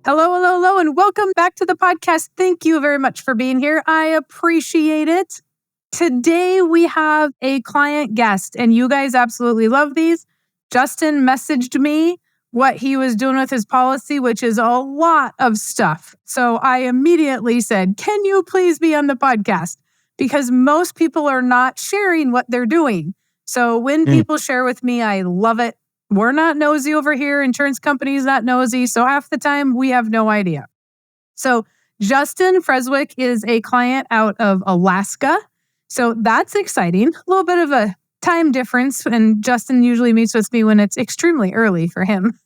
Hello, hello, hello, and welcome back to the podcast. Thank you very much for being here. I appreciate it. Today we have a client guest, and you guys absolutely love these. Justin messaged me what he was doing with his policy, which is a lot of stuff. So I immediately said, can you please be on the podcast? Because most people are not sharing what they're doing. So when people share with me, I love it. We're not nosy over here. Insurance company's not nosy. So half the time we have no idea. So Justin Freswick is a client out of Alaska. So that's exciting. A little bit of a time difference. And Justin usually meets with me when it's extremely early for him.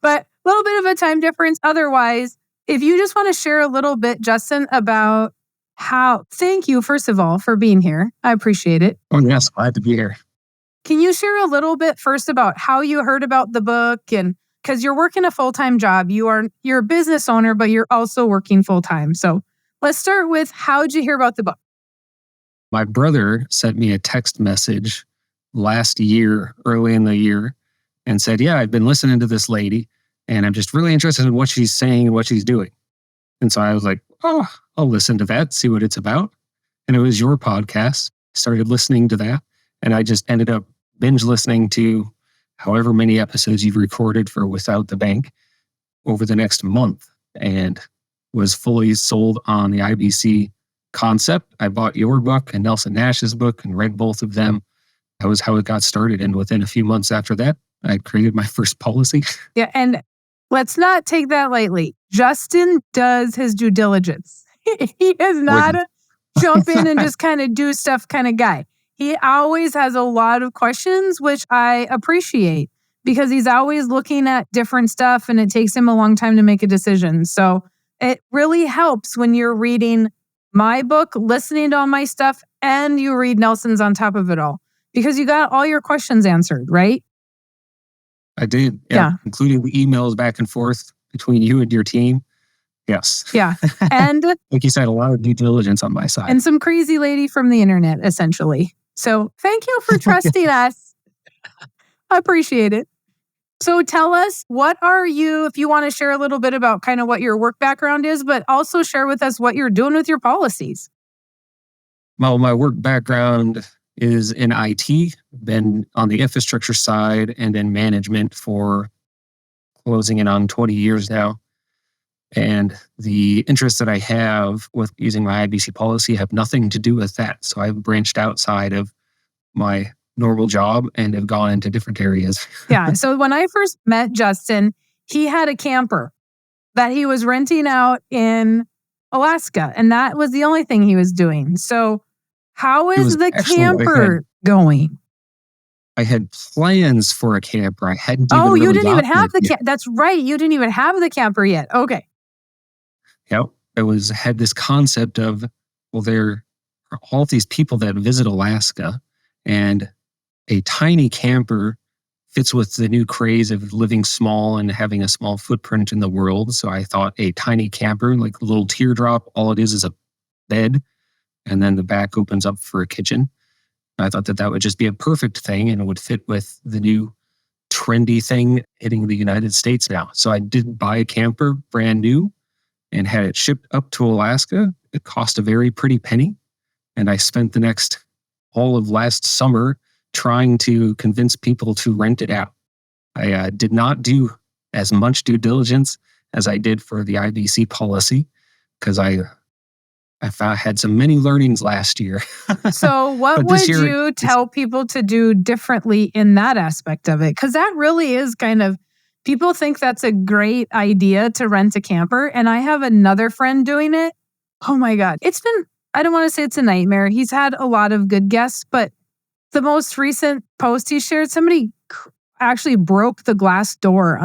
But a little bit of a time difference. Otherwise, if you just want to share a little bit, Justin, about thank you, first of all, for being here. I appreciate it. Oh, yes. Glad to be here. Can you share a little bit first about how you heard about the book? And because you're working a full-time job, you're a business owner, but you're also working full-time. So let's start with, how did you hear about the book? My brother sent me a text message last year, early in the year, and said, yeah, I've been listening to this lady, and I'm just really interested in what she's saying and what she's doing. And so I was like, oh, I'll listen to that, see what it's about. And it was your podcast. Started listening to that, and I just ended up binge listening to however many episodes you've recorded for Without the Bank over the next month, and was fully sold on the IBC concept. I bought your book and Nelson Nash's book and read both of them. That was how it got started. And within a few months after that, I created my first policy. Yeah, and let's not take that lightly. Justin does his due diligence. He is not a jump in and just kind of do stuff kind of guy. He always has a lot of questions, which I appreciate, because he's always looking at different stuff and it takes him a long time to make a decision. So it really helps when you're reading my book, listening to all my stuff, and you read Nelson's on top of it all, because you got all your questions answered, right? I did. Yeah. Including the emails back and forth between you and your team. Yes. Yeah. And like you said, a lot of due diligence on my side. And some crazy lady from the internet, essentially. So thank you for trusting us. I appreciate it. So tell us, what are you, if you want to share a little bit about kind of what your work background is, but also share with us what you're doing with your policies. Well, my work background is in IT, been on the infrastructure side and in management for closing in on 20 years now. And the interests that I have with using my IBC policy have nothing to do with that. So I've branched outside of my normal job and have gone into different areas. Yeah. So when I first met Justin, he had a camper that he was renting out in Alaska. And that was the only thing he was doing. So how is the camper going? I had plans for a camper. I hadn't even you really didn't even have the camper. That's right. You didn't even have the camper yet. Okay. Yep. Had this concept of, well, there are all these people that visit Alaska, and a tiny camper fits with the new craze of living small and having a small footprint in the world. So I thought a tiny camper, like a little teardrop, all it is a bed, and then the back opens up for a kitchen. I thought that would just be a perfect thing, and it would fit with the new trendy thing hitting the United States now. So I did buy a camper brand new and had it shipped up to Alaska. It cost a very pretty penny. And I spent the next all of last summer trying to convince people to rent it out. I did not do as much due diligence as I did for the IBC policy, because I had some many learnings last year. So what would you tell people to do differently in that aspect of it? Because that really is kind of, people think that's a great idea to rent a camper. And I have another friend doing it. Oh my God. I don't want to say it's a nightmare. He's had a lot of good guests, but the most recent post he shared, somebody actually broke the glass door.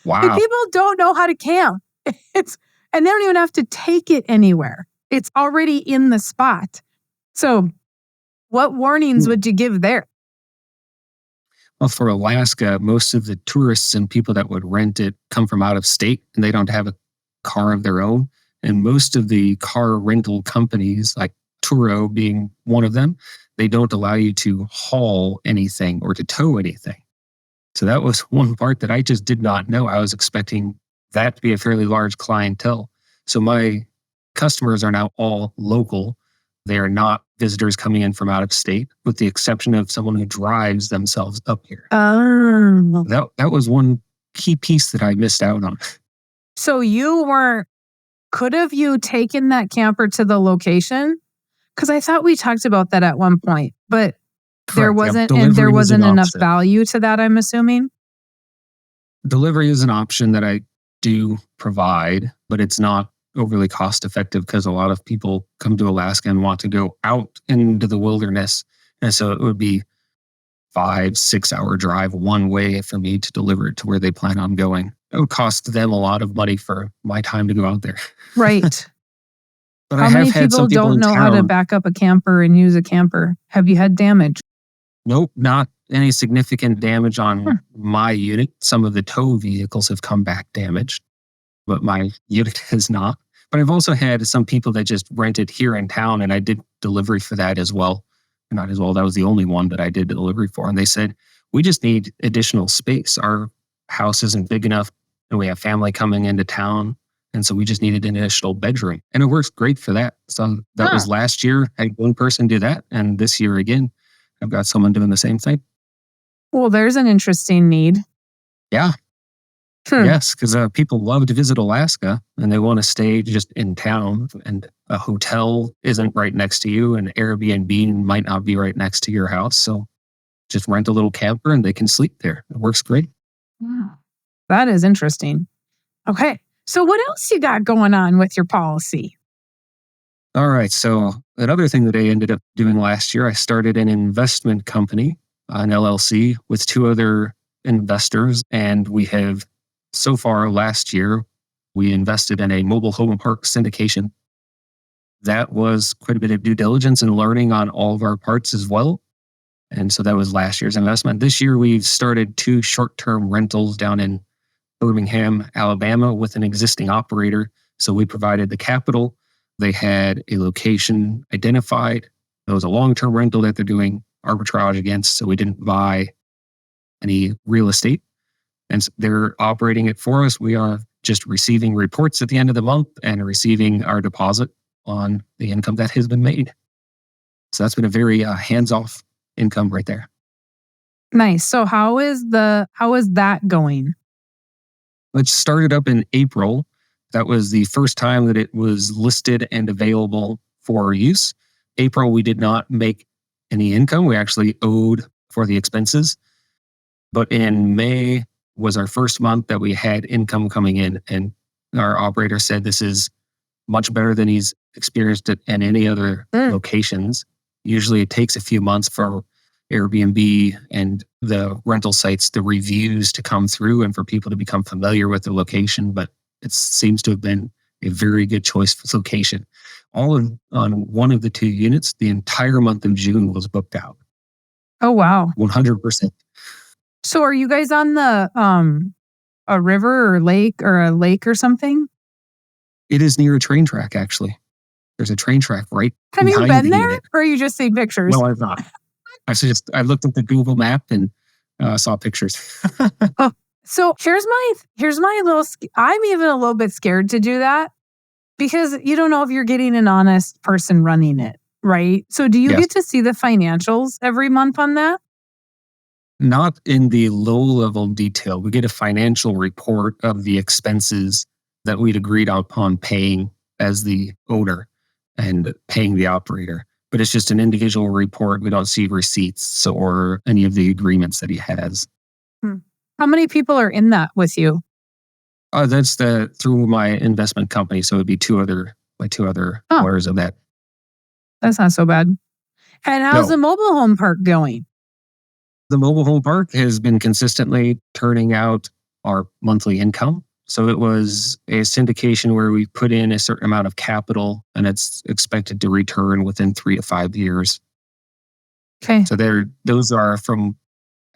Wow. Like, people don't know how to camp. And they don't even have to take it anywhere. It's already in the spot. So what warnings would you give there? Well, for Alaska, most of the tourists and people that would rent it come from out of state, and they don't have a car of their own. And most of the car rental companies, like Turo being one of them, they don't allow you to haul anything or to tow anything. So that was one part that I just did not know. I was expecting that to be a fairly large clientele. So my customers are now all local. They are not visitors coming in from out of state, with the exception of someone who drives themselves up here. Oh. That was one key piece that I missed out on. So could have you taken that camper to the location? Because I thought we talked about that at one point, but there Correct. wasn't, Yep. and there Delivery was an wasn't enough option. value to that, I'm assuming. Delivery is an option that I do provide, but it's not overly cost effective because a lot of people come to Alaska and want to go out into the wilderness. And so it would be 5-6 hour drive one way for me to deliver it to where they plan on going. It would cost them a lot of money for my time to go out there. Right. But How I many have had some people people don't in know how to town. back up a camper and use a camper? Have you had damage? Nope, not any significant damage on my unit. Some of the tow vehicles have come back damaged, but my unit has not. But I've also had some people that just rented here in town, and I did delivery for that as well. Not as well, that was the only one that I did delivery for. And they said, we just need additional space. Our house isn't big enough, and we have family coming into town. And so we just needed an additional bedroom. And it works great for that. So that was last year. I had one person do that. And this year again, I've got someone doing the same thing. Well, there's an interesting need. Yeah. Yes, because people love to visit Alaska and they want to stay just in town, and a hotel isn't right next to you, and Airbnb might not be right next to your house. So just rent a little camper and they can sleep there. It works great. Wow. That is interesting. Okay. So what else you got going on with your policy? All right. So another thing that I ended up doing last year, I started an investment company, an LLC, with 2 other investors. And we have, so far last year, we invested in a mobile home park syndication. That was quite a bit of due diligence and learning on all of our parts as well. And so that was last year's investment. This year, we've started 2 short-term rentals down in Birmingham, Alabama, with an existing operator. So we provided the capital. They had a location identified. It was a long-term rental that they're doing arbitrage against. So we didn't buy any real estate. And so they're operating it for us. We are just receiving reports at the end of the month and receiving our deposit on the income that has been made. So that's been a very hands-off income right there. Nice. So how is that going? It started up in April. That was the first time that it was listed and available for use. April, we did not make any income. We actually owed for the expenses. But in May was our first month that we had income coming in. And our operator said this is much better than he's experienced it in any other locations. Usually it takes a few months for Airbnb and the rental sites, the reviews to come through and for people to become familiar with the location. But it seems to have been a very good choice for location. On one of the 2 units, the entire month of June was booked out. Oh, wow. 100%. So are you guys on the a river or lake or something? It is near a train track, actually. There's a train track right Have you behind been the there, unit. or you just see pictures? No, I've not. I looked at the Google map and saw pictures. So here's my little. I'm even a little bit scared to do that because you don't know if you're getting an honest person running it, right? So do you Yes. get to see the financials every month on that? Not in the low level detail. We get a financial report of the expenses that we'd agreed upon paying as the owner and paying the operator. But it's just an individual report. We don't see receipts or any of the agreements that he has. How many people are in that with you? That's through my investment company. So it'd be two other lawyers of that. That's not so bad. And how's the mobile home park going? The mobile home park has been consistently turning out our monthly income. So it was a syndication where we put in a certain amount of capital and it's expected to return within 3 to 5 years. Okay. So those are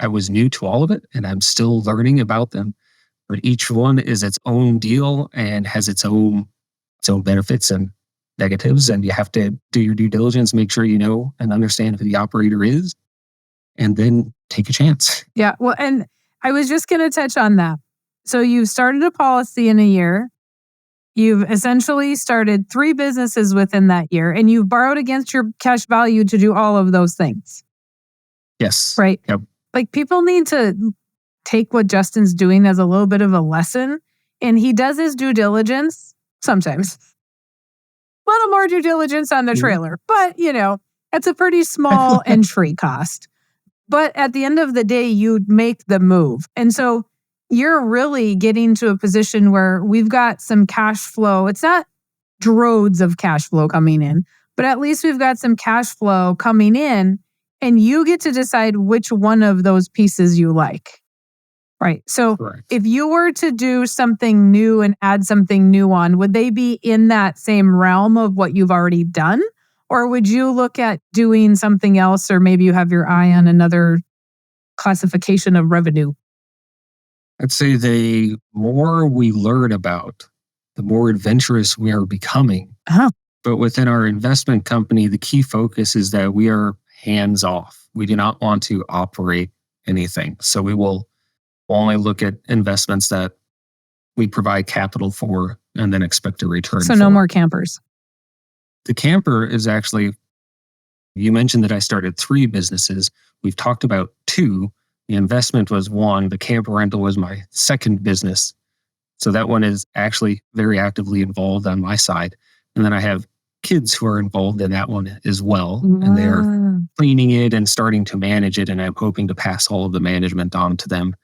I was new to all of it and I'm still learning about them. But each one is its own deal and has its own benefits and negatives. And you have to do your due diligence, make sure you know and understand who the operator is, and then take a chance. Yeah. Well, and I was just going to touch on that. So you've started a policy in a year. You've essentially started 3 businesses within that year, and you've borrowed against your cash value to do all of those things. Yes. Right? Yep. Like, people need to take what Justin's doing as a little bit of a lesson, and he does his due diligence sometimes. A little more due diligence on the trailer, but it's a pretty small entry cost. But at the end of the day, you make the move. And so you're really getting to a position where we've got some cash flow. It's not droves of cash flow coming in, but at least we've got some cash flow coming in, and you get to decide which one of those pieces you like. Right. So Correct. if you were to do something new and add something new on, would they be in that same realm of what you've already done? Or would you look at doing something else, or maybe you have your eye on another classification of revenue? I'd say the more we learn about, the more adventurous we are becoming. Uh-huh. But within our investment company, the key focus is that we are hands off. We do not want to operate anything. So we will only look at investments that we provide capital for and then expect a return So for. no more campers. The camper is actually, you mentioned that I started 3 businesses. We've talked about 2. The investment was 1. The camper rental was my second business. So that one is actually very actively involved on my side. And then I have kids who are involved in that one as well. And they're cleaning it and starting to manage it. And I'm hoping to pass all of the management on to them.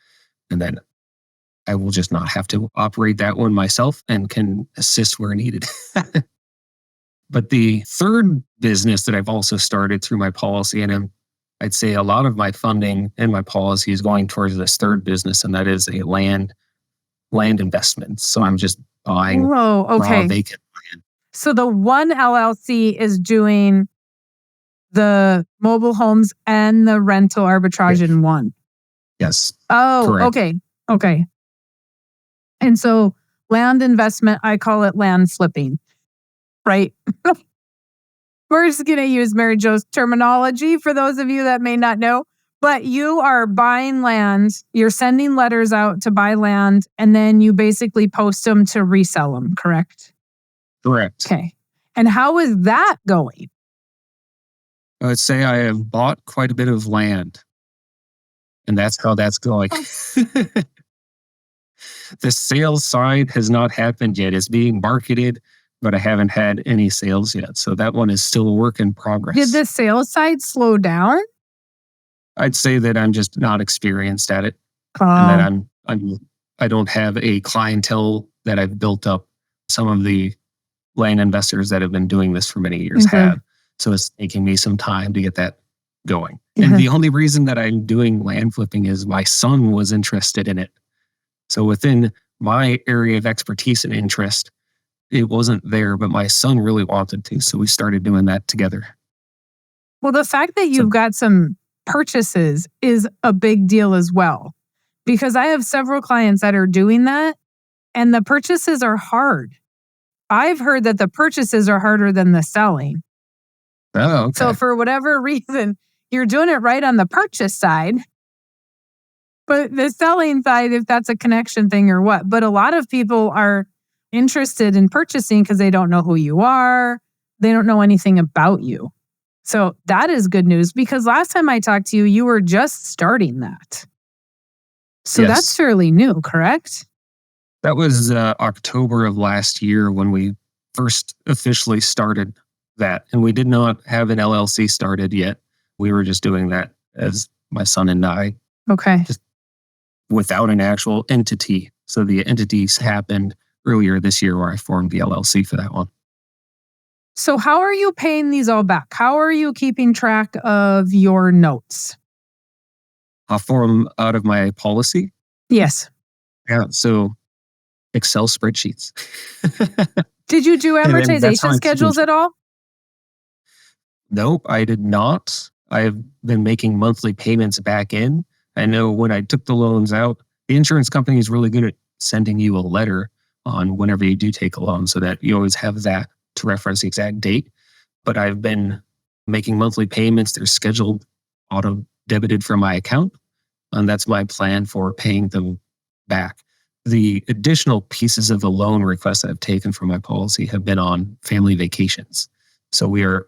And then I will just not have to operate that one myself and can assist where needed. But the third business that I've also started through my policy, and I'd say a lot of my funding and my policy is going towards this third business, and that is a land investment. So I'm just buying raw vacant land. So the one LLC is doing the mobile homes and the rental arbitrage in one. Yes. Oh, correct. Okay. And so land investment, I call it land flipping, right? We're just going to use Mary Jo's terminology for those of you that may not know. But you are buying land, you're sending letters out to buy land, and then you basically post them to resell them, correct? Correct. Okay. And how is that going? I would say I have bought quite a bit of land. And that's how that's going. The sales side has not happened yet. It's being marketed, but I haven't had any sales yet. So that one is still a work in progress. Did the sales side slow down? I'd say that I'm just not experienced at it. And that I don't have a clientele that I've built up. Some of the land investors that have been doing this for many years have. So it's taking me some time to get that going. And the only reason that I'm doing land flipping is my son was interested in it. So within my area of expertise and interest, it wasn't there, but my son really wanted to. So we started doing that together. Well, the fact that you've got some purchases is a big deal as well, because I have several clients that are doing that, and the purchases are hard. I've heard that the purchases are harder than the selling. Oh, okay. So for whatever reason, you're doing it right on the purchase side, but the selling side, if that's a connection thing or what. But a lot of people are interested in purchasing because they don't know who you are. They don't know anything about you. So that is good news, because last time I talked to you, you were just starting that. So that's fairly new, correct? That was October of last year when we first officially started that. And we did not have an LLC started yet. We were just doing that as my son and I. Okay. Just without an actual entity. So the entities happened earlier this year where I formed the LLC for that one. So how are you paying these all back? How are you keeping track of your notes? I'll form out of my policy. Yes. Yeah. So Excel spreadsheets. Did you do amortization schedules at all? Nope, I did not. I've been making monthly payments back in. I know when I took the loans out, the insurance company is really good at sending you a letter on whenever you do take a loan so that you always have that to reference the exact date. But I've been making monthly payments. They're scheduled, auto debited from my account. And that's my plan for paying them back. The additional pieces of the loan request I've taken from my policy have been on family vacations. So we are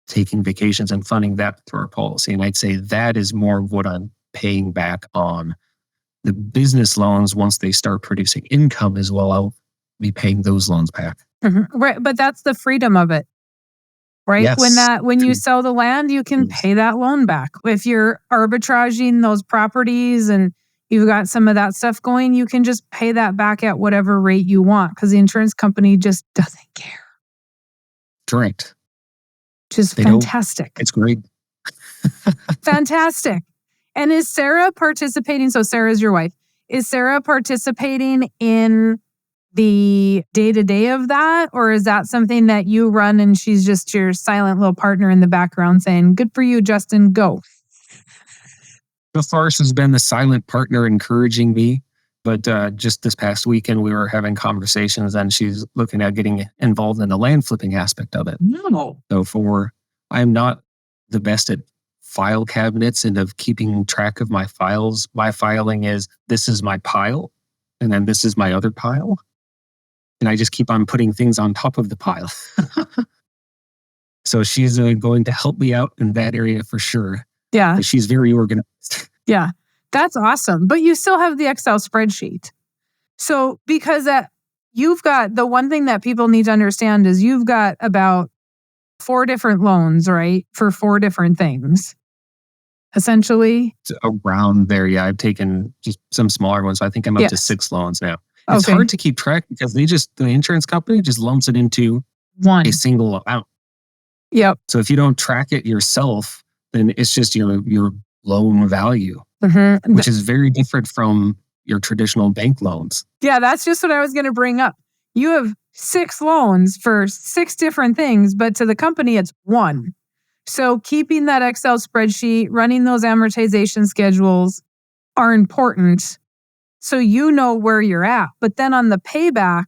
taking vacations and funding that through our policy. And I'd say that is more of what I'm paying back on. The business loans, once they start producing income as well, I'll be paying those loans back. Right. But that's the freedom of it, right? Yes. When you sell the land, you can pay that loan back. If you're arbitraging those properties and you've got some of that stuff going, you can just pay that back at whatever rate you want because the insurance company just doesn't care. Correct. Which is fantastic. It's great. Fantastic. And is Sarah participating? So Sarah's your wife. Is Sarah participating in the day-to-day of that? Or is that something that you run and she's just your silent little partner in the background saying, good for you, Justin, go? So far, she's been the silent partner encouraging me. But just this past weekend, we were having conversations and she's looking at getting involved in the land flipping aspect of it. No. So I'm not the best at file cabinets and of keeping track of my files. My filing is, this is my pile, and then this is my other pile. And I just keep on putting things on top of the pile. So she's going to help me out in that area for sure. Yeah. She's very organized. Yeah. That's awesome. But you still have the Excel spreadsheet. So because you've got, the one thing that people need to understand is you've got about 4 different loans, right? For 4 different things, essentially. It's around there, yeah. I've taken just some smaller ones. So I think I'm up to 6 loans now. It's hard to keep track because the insurance company just lumps it into a single amount. Yep. So if you don't track it yourself, then it's just your loan value, which is very different from your traditional bank loans. Yeah, that's just what I was going to bring up. You have 6 loans for 6 different things, but to the company, it's 1. So keeping that Excel spreadsheet, running those amortization schedules are important. So you know where you're at. But then on the payback,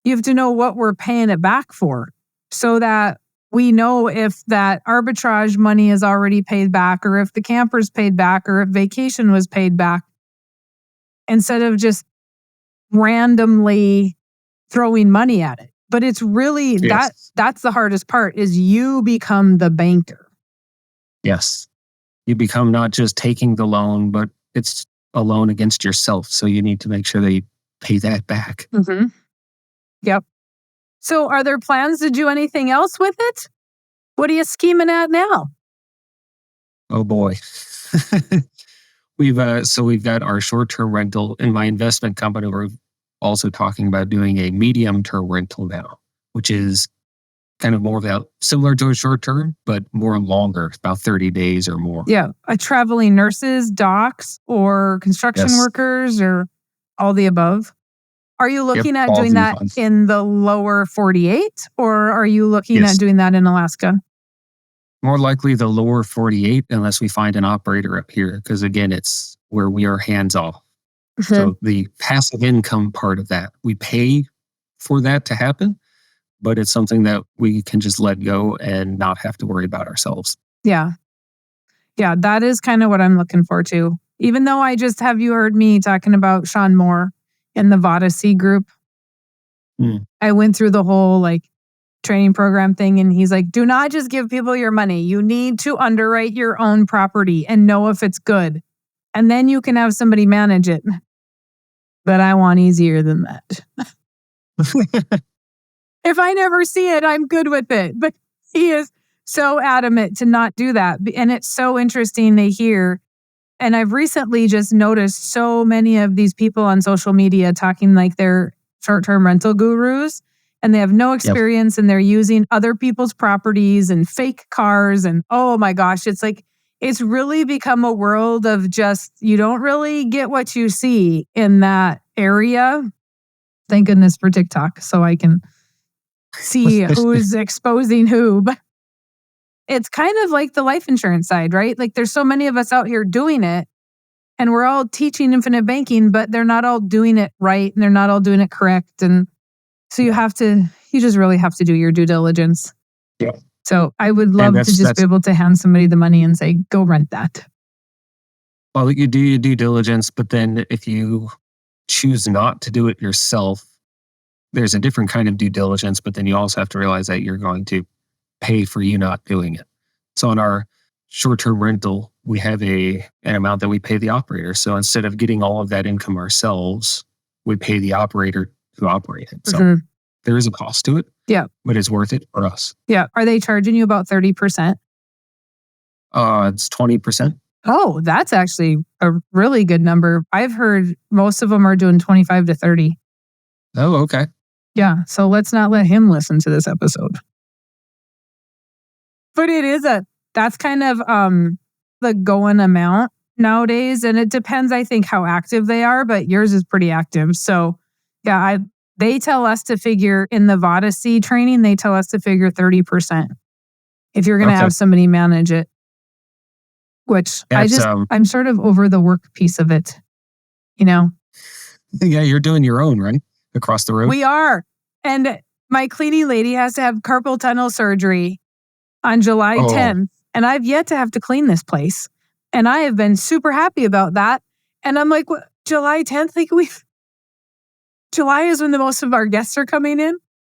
you have to know what we're paying it back for so that we know if that arbitrage money is already paid back or if the camper's paid back or if vacation was paid back instead of just randomly throwing money at it. But it's really that's the hardest part is you become the banker. Yes. You become not just taking the loan, but it's a loan against yourself. So you need to make sure they pay that back. Yep. So are there plans to do anything else with it? What are you scheming at now? Oh boy. We've got our short-term rental in my investment company. We're also talking about doing a medium-term rental now, which is kind of more about similar to a short-term, but more longer, about 30 days or more. Yeah. Traveling nurses, docs, or construction workers, or all the above. Are you looking at doing that in the lower 48, or are you looking at doing that in Alaska? More likely the lower 48, unless we find an operator up here, because again, it's where we are hands off. So the passive income part of that, we pay for that to happen, but it's something that we can just let go and not have to worry about ourselves. Yeah. Yeah, that is kind of what I'm looking for too. Even though I just have you heard me talking about Sean Moore in the Vodacy group. I went through the whole training program thing and he's like, do not just give people your money. You need to underwrite your own property and know if it's good. And then you can have somebody manage it. But I want easier than that. If I never see it, I'm good with it. But he is so adamant to not do that. And it's so interesting to hear. And I've recently just noticed so many of these people on social media talking like they're short-term rental gurus and they have no experience and they're using other people's properties and fake cars. And oh my gosh, it's really become a world of just, you don't really get what you see in that area. Thank goodness for TikTok so I can see who's exposing who. But it's kind of like the life insurance side, right? Like there's so many of us out here doing it and we're all teaching infinite banking, but they're not all doing it right and they're not all doing it correct. And so you just really have to do your due diligence. Yeah. So I would love to just be able to hand somebody the money and say, go rent that. Well, you do your due diligence, but then if you choose not to do it yourself, there's a different kind of due diligence, but then you also have to realize that you're going to pay for you not doing it. So on our short-term rental, we have an amount that we pay the operator. So instead of getting all of that income ourselves, we pay the operator to operate it. So there is a cost to it. Yeah. But it's worth it for us. Yeah. Are they charging you about 30%? It's 20%. Oh, that's actually a really good number. I've heard most of them are doing 25 to 30. Oh, okay. Yeah. So let's not let him listen to this episode. But that's kind of the going amount nowadays. And it depends, I think, how active they are, but yours is pretty active. So yeah, they tell us to figure in the Vodacy training, they tell us to figure 30% if you're going to have somebody manage it. Which I'm sort of over the work piece of it, you know? Yeah, you're doing your own, right? Across the road? We are. And my cleaning lady has to have carpal tunnel surgery on July 10th. And I've yet to have to clean this place. And I have been super happy about that. And I'm like, what, July 10th? Like July is when the most of our guests are coming in.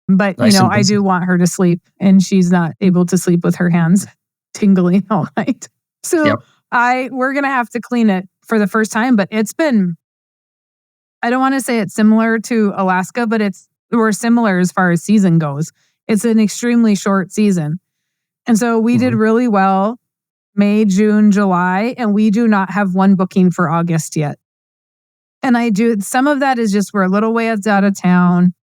But, you know, I do want her to sleep. And she's not able to sleep with her hands tingling all night. So we're going to have to clean it for the first time, but it's been, I don't want to say it's similar to Alaska, but we're similar as far as season goes. It's an extremely short season. And so we did really well May, June, July, and we do not have one booking for August yet. And some of that is just we're a little ways out of town.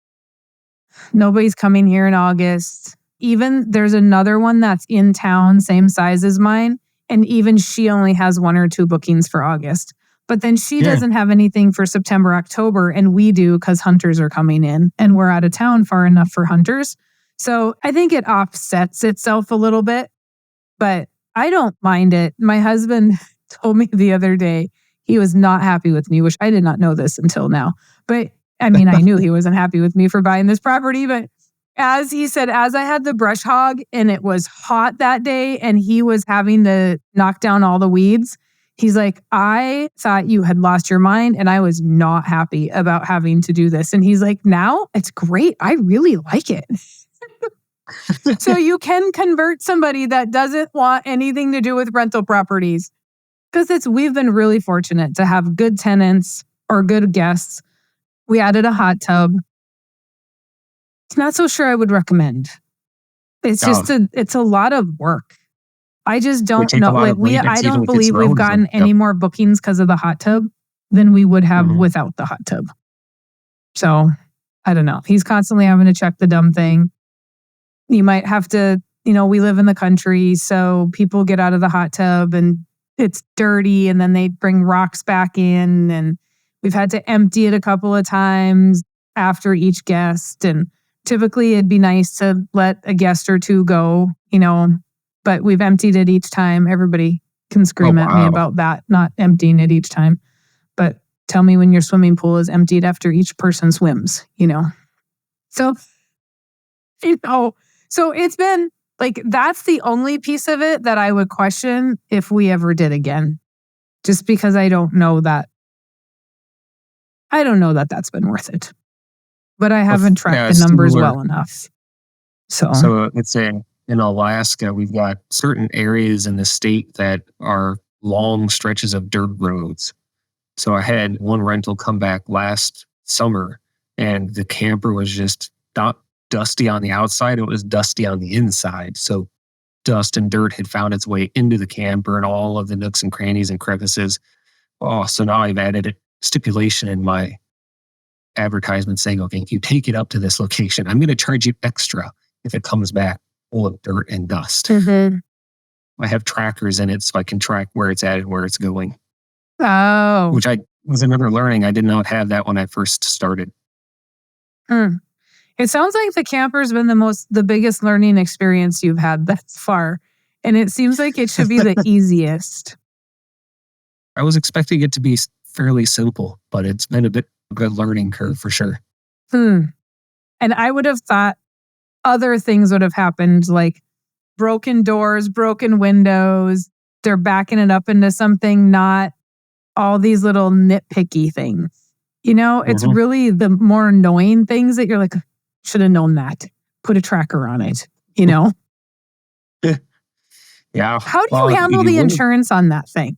Nobody's coming here in August. Even there's another one that's in town, same size as mine. And even she only has 1 or 2 bookings for August. But then she doesn't have anything for September, October, and we do because hunters are coming in and we're out of town far enough for hunters. So I think it offsets itself a little bit, but I don't mind it. My husband told me the other day he was not happy with me, which I did not know this until now. But I mean, I knew he wasn't happy with me for buying this property, but as he said, as I had the brush hog and it was hot that day and he was having to knock down all the weeds, he's like, I thought you had lost your mind and I was not happy about having to do this. And he's like, now it's great. I really like it. So you can convert somebody that doesn't want anything to do with rental properties because we've been really fortunate to have good tenants or good guests. We added a hot tub. It's not so sure I would recommend. It's just it's a lot of work. I just don't know. Like I don't believe we've gotten any more bookings because of the hot tub than we would have without the hot tub. So I don't know. He's constantly having to check the dumb thing. You might have to, we live in the country, so people get out of the hot tub and it's dirty and then they bring rocks back in and we've had to empty it a couple of times after each guest. And typically it'd be nice to let a guest or 2 go, but we've emptied it each time. Everybody can scream at me about that, not emptying it each time. But tell me when your swimming pool is emptied after each person swims, So, so it's been like, that's the only piece of it that I would question if we ever did again. Just because I don't know that that's been worth it. But I haven't tracked the numbers well enough. So let's say in Alaska, we've got certain areas in the state that are long stretches of dirt roads. So I had one rental come back last summer and the camper was just not dusty on the outside. It was dusty on the inside. So dust and dirt had found its way into the camper and all of the nooks and crannies and crevices. So now I've added a stipulation in my advertisement saying, okay, if you take it up to this location, I'm going to charge you extra if it comes back full of dirt and dust. I have trackers in it so I can track where it's at and where it's going. Oh. Which I was another learning. I did not have that when I first started. It sounds like the camper's been the biggest learning experience you've had thus far. And it seems like it should be the easiest. I was expecting it to be fairly simple, but it's been a bit of a good learning curve for sure. And I would have thought other things would have happened, like broken doors, broken windows. They're backing it up into something not all these little nitpicky things. It's Mhm. really the more annoying things that you're like, should have known that. Put a tracker on it. Yeah. How do you Well, handle you the wouldn't. insurance on that thing?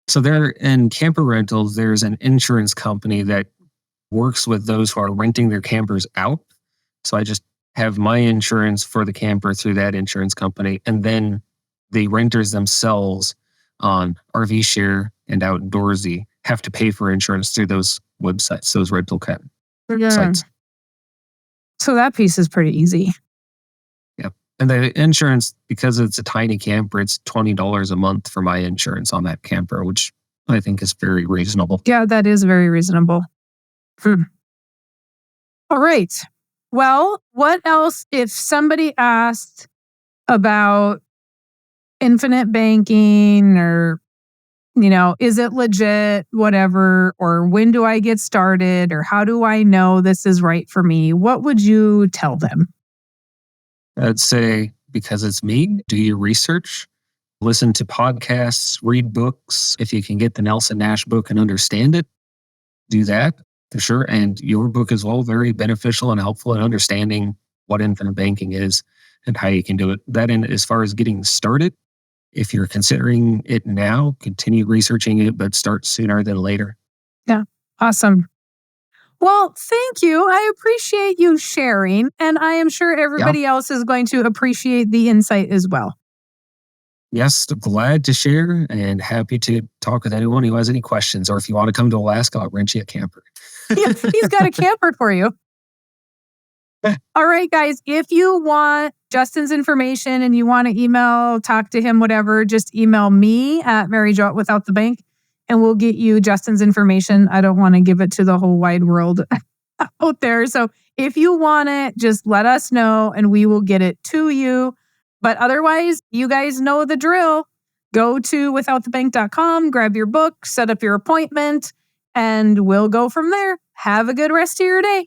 So there in camper rentals, there's an insurance company that works with those who are renting their campers out. So I just have my insurance for the camper through that insurance company. And then the renters themselves on RV Share and Outdoorsy have to pay for insurance through those websites, those rental Yeah. sites. So that piece is pretty easy. Yep. And the insurance, because it's a tiny camper, it's $20 a month for my insurance on that camper, which I think is very reasonable. Yeah, that is very reasonable. All right. Well, what else if somebody asked about infinite banking or, is it legit, whatever, or when do I get started, or how do I know this is right for me? What would you tell them? I'd say, because it's me, do your research, listen to podcasts, read books. If you can get the Nelson Nash book and understand it, do that for sure. And your book is all very beneficial and helpful in understanding what infinite banking is and how you can do it. That, and as far as getting started, if you're considering it now, continue researching it, but start sooner than later. Yeah. Awesome. Well, thank you. I appreciate you sharing, and I am sure everybody else is going to appreciate the insight as well. Yes, glad to share and happy to talk with anyone who has any questions. Or if you want to come to Alaska, I'll rent you a camper. Yeah, he's got a camper for you. All right, guys, if you want Justin's information and you want to email, talk to him, whatever, just email me at maryjo@withoutthebank and we'll get you Justin's information. I don't want to give it to the whole wide world out there. So if you want it, just let us know and we will get it to you. But otherwise, you guys know the drill. Go to withoutthebank.com, grab your book, set up your appointment, and we'll go from there. Have a good rest of your day.